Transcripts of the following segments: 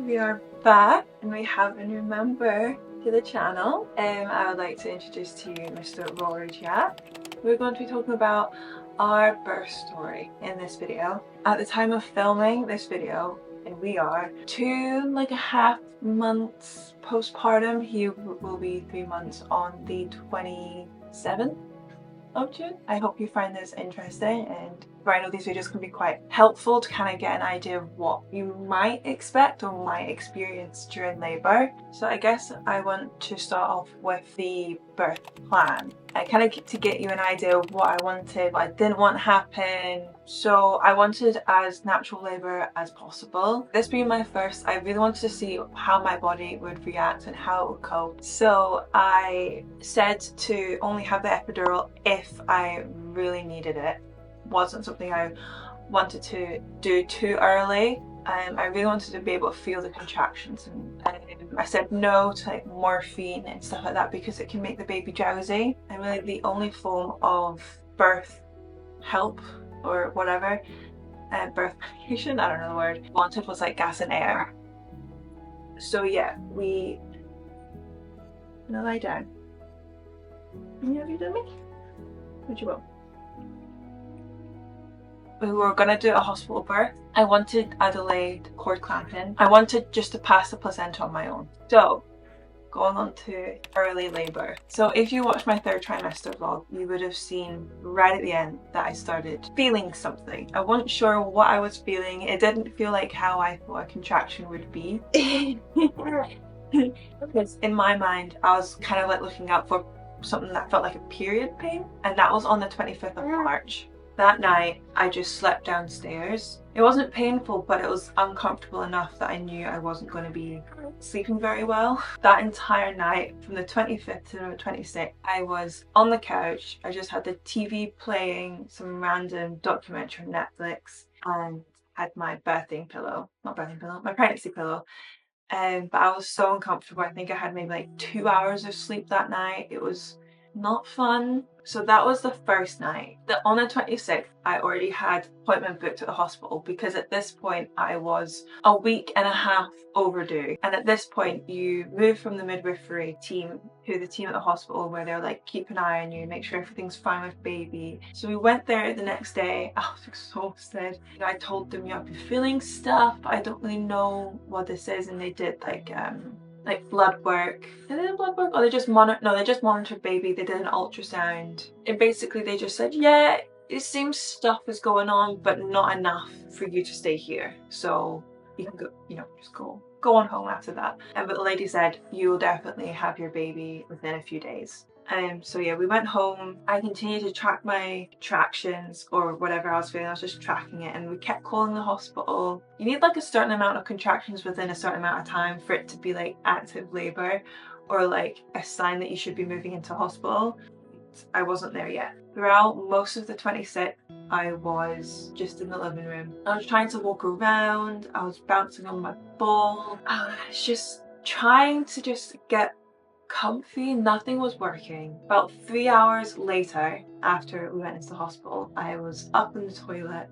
We are back and we have a new member to the channel. I would like to introduce to you Mr. Rory Jack. We're going to be talking about our birth story in this video. At the time of filming this video, and we are 2.5 months postpartum. He will be 3 months on the 27th of June. I hope you find this interesting, and I know these videos can be quite helpful to kind of get an idea of what you might expect or might experience during labour. So I guess I want to start off with the birth plan. I kind of to get you an idea of what I wanted, what I didn't want to happen. So I wanted as natural labour as possible. This being my first, I really wanted to see how my body would react and how it would cope. So I said to only have the epidural if I really needed it. Wasn't something I wanted to do too early. I really wanted to be able to feel the contractions, and I said no to like morphine and stuff like that because it can make the baby drowsy. And really the only form of birth help or whatever, birth medication, I don't know the word, wanted was like gas and air. So yeah, we gonna lie down. Have you done me? Would you will? We were gonna do a hospital birth. I wanted a delayed cord clamping. I wanted just to pass the placenta on my own. So going on to early labour. So if you watched my 3rd trimester vlog, you would have seen right at the end that I started feeling something. I wasn't sure what I was feeling. It didn't feel like how I thought a contraction would be. Because in my mind, I was kind of like looking out for something that felt like a period pain, and that was on the 25th of March. That night, I just slept downstairs. It wasn't painful, but it was uncomfortable enough that I knew I wasn't going to be sleeping very well. That entire night, from the 25th to the 26th, I was on the couch. I just had the TV playing some random documentary on Netflix and had my birthing pillow, not birthing pillow, my pregnancy pillow. But I was so uncomfortable. I think I had maybe like 2 hours of sleep that night. It was not fun. So that was the first night. On the 26th, I already had appointment booked at the hospital because at this point I was a week and a half overdue. And at this point you move from the midwifery team to the team at the hospital where they're like, keep an eye on you, make sure everything's fine with baby. So we went there the next day. I was exhausted. I told them, I've been feeling stuff, but I don't really know what this is. And they did like blood work. They did blood work, or they just monitored baby. They did an ultrasound, and basically they just said, yeah, it seems stuff is going on, but not enough for you to stay here. So you can go, just go on home after that. But the lady said, you will definitely have your baby within a few days. So yeah, we went home. I continued to track my contractions or whatever I was feeling. I was just tracking it, and we kept calling the hospital. You need like a certain amount of contractions within a certain amount of time for it to be like active labor or like a sign that you should be moving into hospital. I wasn't there yet. Throughout most of the 26th, I was just in the living room. I was trying to walk around. I was bouncing on my ball. I was just trying to just get comfy. Nothing was working. About 3 hours later, after we went into the hospital, I was up in the toilet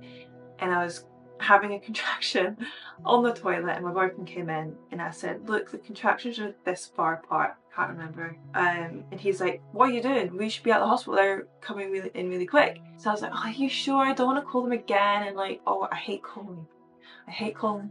and I was having a contraction on the toilet, and my boyfriend came in and I said, look, the contractions are this far apart. Can't remember. And he's like, what are you doing? We should be at the hospital. They're coming really quick. So I was like, oh, are you sure? I don't want to call them again. And like, oh, I hate calling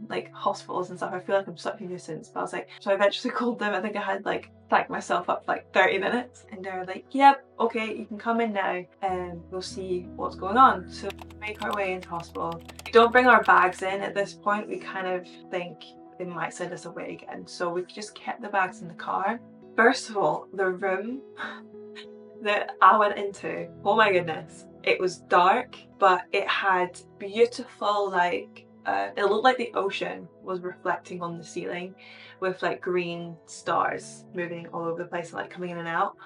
like hospitals and stuff. I feel like I'm such a nuisance. But I was like, so I eventually called them. I think I had like psyched myself up for like 30 minutes, and they were like, yep, okay, you can come in now and we'll see what's going on. So we make our way into hospital. We don't bring our bags in at this point. We kind of think they might send us away again. So we just kept the bags in the car. First of all, the room that I went into, oh my goodness, it was dark, but it had beautiful like it looked like the ocean was reflecting on the ceiling with like green stars moving all over the place, like coming in and out.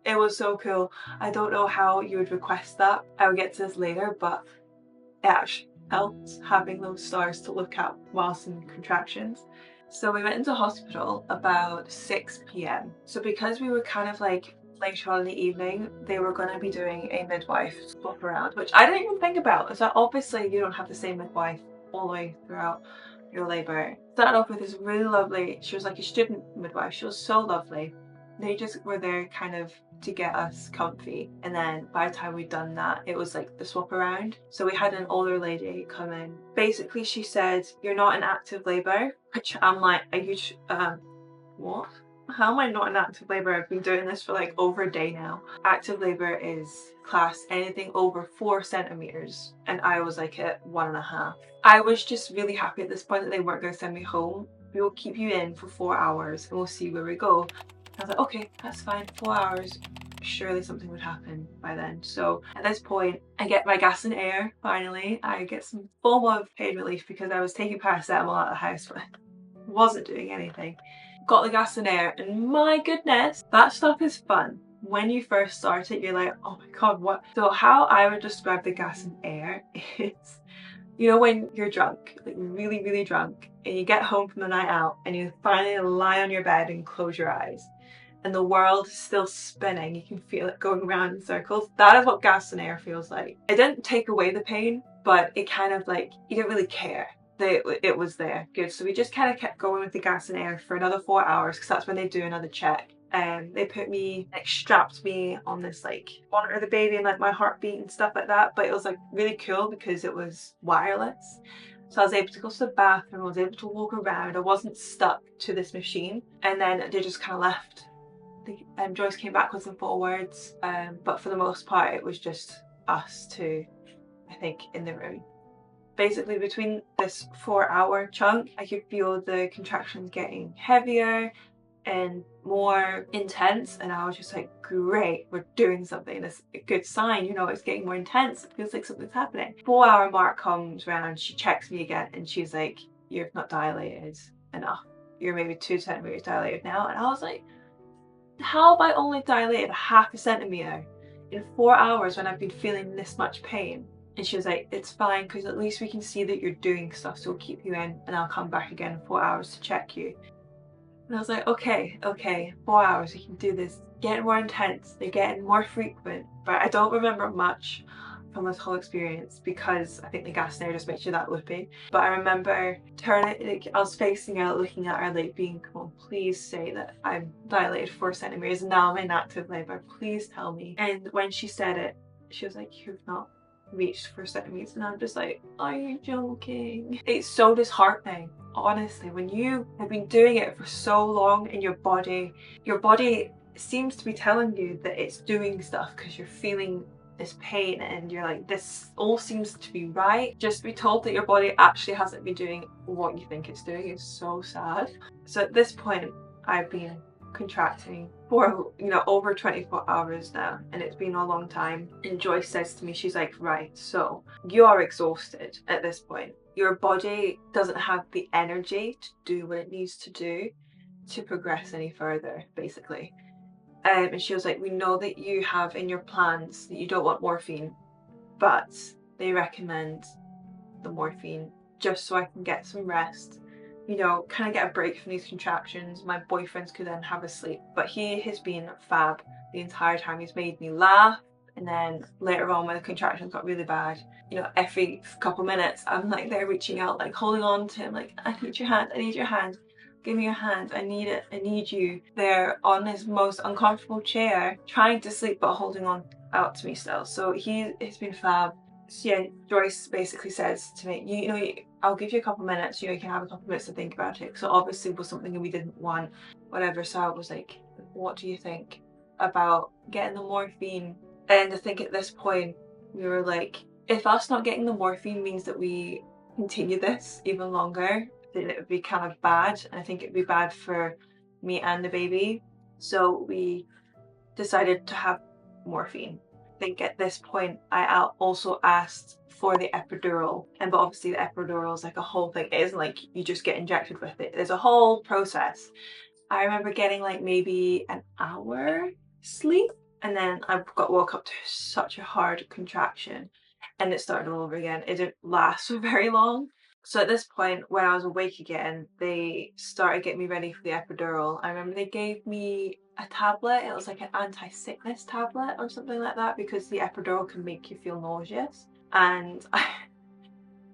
It was so cool. I don't know how you would request that. I will get to this later, but it actually helped having those stars to look at whilst in contractions. So we went into hospital about 6 p.m. So because we were kind of like later on in the evening, they were going to be doing a midwife swap around, which I didn't even think about. So obviously you don't have the same midwife all the way throughout your labour. Started off with this really lovely, she was like a student midwife, she was so lovely. They just were there kind of to get us comfy, and then by the time we'd done that, it was like the swap around. So we had an older lady come in. Basically she said, you're not in active labour, which I'm like, are you what? How am I not in active labour? I've been doing this for like over a day now. Active labour is class anything over 4 centimetres, and I was like at 1.5. I was just really happy at this point that they weren't going to send me home. We will keep you in for 4 hours and we'll see where we go. I was like, okay, that's fine, 4 hours. Surely something would happen by then. So at this point, I get my gas and air, finally. I get some form of pain relief because I was taking paracetamol out of the house, but wasn't doing anything. Got the gas and air, and my goodness, that stuff is fun. When you first start it, you're like, oh my god, what? So how I would describe the gas and air is, you know, when you're drunk, like really, really drunk, and you get home from the night out and you finally lie on your bed and close your eyes, and the world is still spinning, you can feel it going around in circles. That is what gas and air feels like. It didn't take away the pain, but it kind of like, you didn't really care. It was there. Good. So we just kind of kept going with the gas and air for another 4 hours, because that's when they do another check. And they put me, like strapped me on this like monitor the baby and like my heartbeat and stuff like that. But it was like really cool because it was wireless. So I was able to go to the bathroom, I was able to walk around, I wasn't stuck to this machine. And then they just kind of left. Joyce came backwards and forwards, but for the most part it was just us two, I think, in the room. Basically between this 4 hour chunk, I could feel the contractions getting heavier and more intense, and I was just like, great, we're doing something. That's a good sign, you know, it's getting more intense. It feels like something's happening. 4 hour mark comes around, she checks me again and she's like, you're not dilated enough. You're maybe 2 centimeters dilated now. And I was like, how have I only dilated 0.5 centimeter in 4 hours when I've been feeling this much pain? And she was like, it's fine, because at least we can see that you're doing stuff, so we'll keep you in and I'll come back again in 4 hours to check you. And I was like, okay, 4 hours, we can do this. Getting more intense, they're getting more frequent, but I don't remember much from this whole experience because I think the gas there just makes you that loopy. But I remember turning, like, I was facing out, looking at her, like being, come on, please say that I'm dilated 4 centimeters and now I'm in active labour, please tell me. And when she said it, she was like, you've not reached 4 centimeters, and I'm just like, are you joking? It's so disheartening, honestly, when you have been doing it for so long and your body seems to be telling you that it's doing stuff because you're feeling this pain and you're like, this all seems to be right. Just to be told that your body actually hasn't been doing what you think it's doing is so sad. So at this point, I've been contracting for, you know, over 24 hours now, and it's been a long time. And Joyce says to me, she's like, right, so you are exhausted at this point. Your body doesn't have the energy to do what it needs to do to progress any further, basically. And she was like, we know that you have in your plans that you don't want morphine, but they recommend the morphine just so I can get some rest, you know, kind of get a break from these contractions. My boyfriend could then have a sleep, but he has been fab the entire time. He's made me laugh, and then later on when the contractions got really bad, you know, every couple minutes I'm like there reaching out, like holding on to him, like, I need your hand, I need your hand, give me your hand, I need it, I need you. They're on this most uncomfortable chair trying to sleep but holding on out to me still. So he's been fab. So yeah, Joyce basically says to me, you know, I'll give you a couple minutes, you know, you can have a couple minutes to think about it. So obviously it was something that we didn't want, whatever. So I was like, what do you think about getting the morphine? And I think at this point we were like, if us not getting the morphine means that we continue this even longer, then it would be kind of bad. And I think it'd be bad for me and the baby. So we decided to have morphine. I think at this point I also asked for the epidural, but obviously the epidural is like a whole thing. It isn't like you just get injected with it. There's a whole process. I remember getting like maybe an hour sleep, and then I woke up to such a hard contraction and it started all over again. It didn't last for very long. So at this point, when I was awake again, they started getting me ready for the epidural. I remember they gave me a tablet. It was like an anti-sickness tablet or something like that, because the epidural can make you feel nauseous. And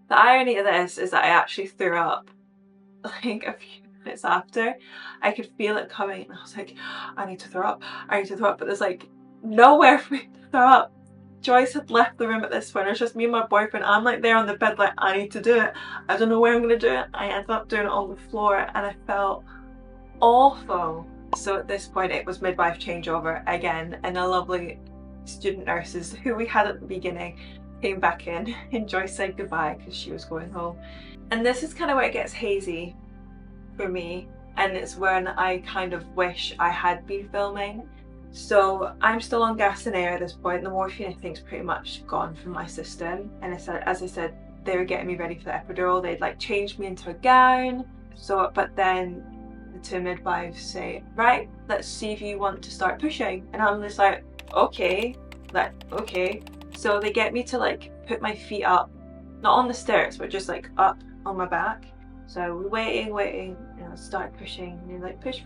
the irony of this is that I actually threw up like a few minutes after, I could feel it coming, and I was like, I need to throw up, I need to throw up, but there's like nowhere for me to throw up. Joyce had left the room at this point. It was just me and my boyfriend. I'm like there on the bed like, I need to do it. I don't know where I'm gonna do it. I ended up doing it on the floor, and I felt awful. So at this point it was midwife changeover again, and the lovely student nurses who we had at the beginning came back in, and Joyce said goodbye because she was going home. And this is kind of where it gets hazy for me, and it's when I kind of wish I had been filming. So I'm still on gas and air at this point. The morphine I think is pretty much gone from my system, and as I said, they were getting me ready for the epidural. They'd like changed me into a gown. So but then the two midwives say, right, let's see if you want to start pushing, and I'm just like, okay. So they get me to like put my feet up, not on the stairs, but just like up on my back. So we're waiting, and I start pushing, and you're like push.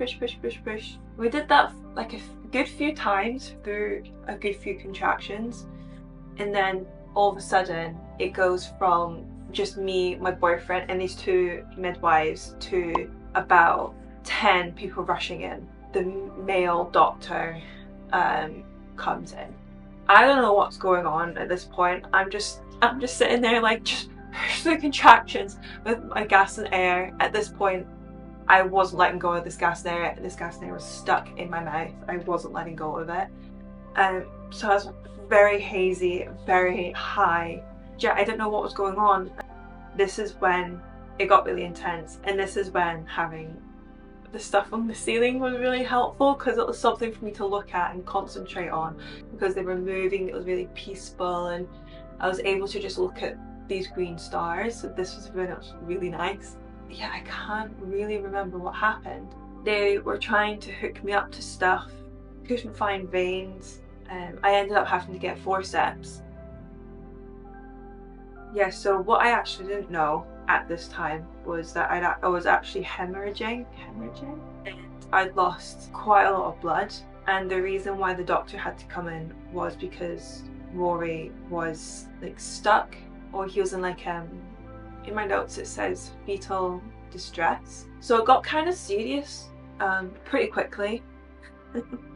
We did that like a good few times through a good few contractions, and then all of a sudden it goes from just me, my boyfriend, and these two midwives to about 10 people rushing in. The male doctor comes in. I don't know what's going on at this point. I'm just sitting there like just push the contractions with my gas and air. At this point I wasn't letting go of this gas and air. This gas and air was stuck in my mouth. I wasn't letting go of it. So I was very hazy, very high. I didn't know what was going on. This is when it got really intense, and this is when having the stuff on the ceiling was really helpful, because it was something for me to look at and concentrate on, because they were moving. It was really peaceful, and I was able to just look at these green stars. So this was when it was really nice. Yeah, I can't really remember what happened. They were trying to hook me up to stuff, couldn't find veins. I ended up having to get forceps. Yeah, so what I actually didn't know at this time was that I was actually hemorrhaging, and I'd lost quite a lot of blood. And the reason why the doctor had to come in was because Rory was like stuck, or he was in like in my notes it says fetal distress. So it got kind of serious pretty quickly.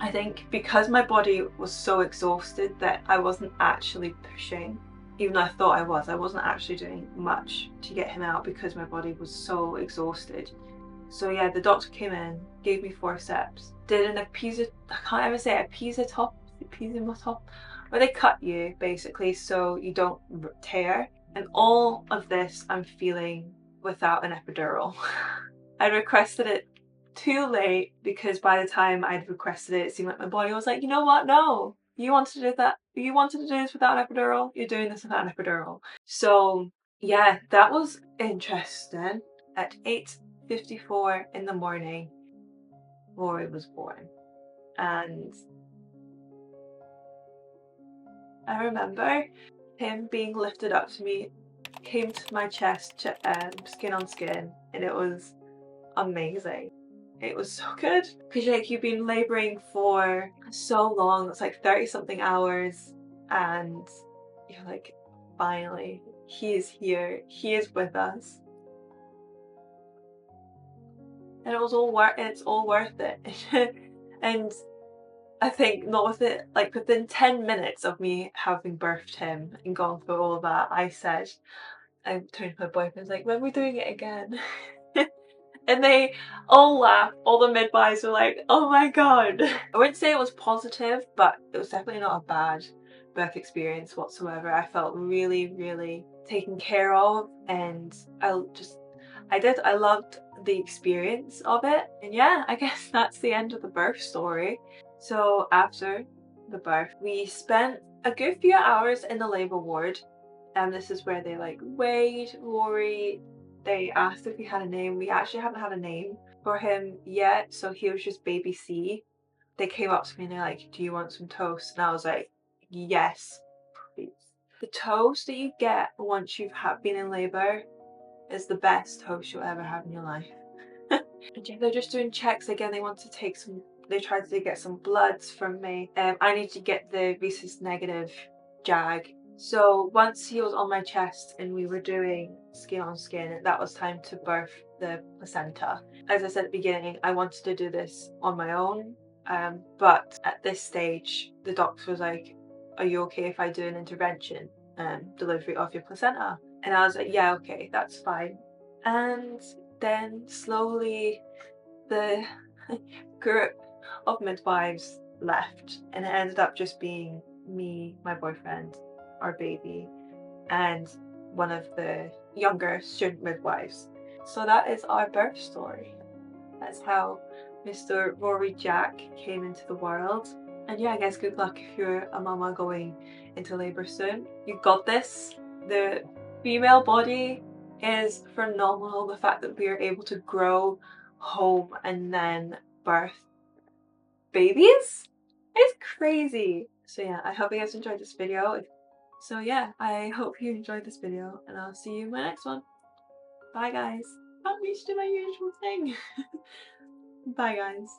I think because my body was so exhausted that I wasn't actually pushing. Even though I thought I wasn't actually doing much to get him out because my body was so exhausted. So yeah, the doctor came in, gave me forceps, did an episiotomy, where they cut you basically so you don't tear. And all of this I'm feeling without an epidural. I requested it too late, because by the time I'd requested it, it seemed like my body was like, you know what, no. You wanted to do that. You wanted to do this without an epidural. You're doing this without an epidural. So yeah, that was interesting. At 8:54 in the morning, Rory was born, and I remember him being lifted up to me, came to my chest, skin on skin, and it was amazing. It was so good, because like you've been labouring for so long. It's like 30 something hours, and you're like, finally, he is here, he is with us, and it's all worth it. And I think not with it, like within 10 minutes of me having birthed him and gone through all of that, I turned to my boyfriend, like, when are we doing it again? And they all laughed. All the midwives were like, oh my god. I wouldn't say it was positive, but it was definitely not a bad birth experience whatsoever. I felt really, really taken care of, and I loved the experience of it. And yeah, I guess that's the end of the birth story. So after the birth, we spent a good few hours in the labour ward, and this is where they like weighed Rory. They asked if he had a name. We actually haven't had a name for him yet, so he was just baby C. They came up to me and they're like, do you want some toast? And I was like, yes, please. The toast that you get once you've been in labour is the best toast you'll ever have in your life. And yeah, they're just doing checks again. They tried to get some bloods from me. I need to get the rhesus negative JAG. So once he was on my chest and we were doing skin on skin, that was time to birth the placenta. As I said at the beginning, I wanted to do this on my own, but at this stage the doctor was like, are you okay if I do an intervention delivery of your placenta? And I was like, yeah, okay, that's fine. And then slowly the group of midwives left, and it ended up just being me, my boyfriend, our baby, and one of the younger student midwives. So that is our birth story. That's how Mr. Rory Jack came into the world. And yeah, I guess good luck if you're a mama going into labour soon. You got this. The female body is phenomenal. The fact that we are able to grow home and then birth babies is crazy. So yeah, I hope you guys enjoyed this video. So yeah, I hope you enjoyed this video, and I'll see you in my next one. Bye guys. I'm used to my usual thing. Bye guys.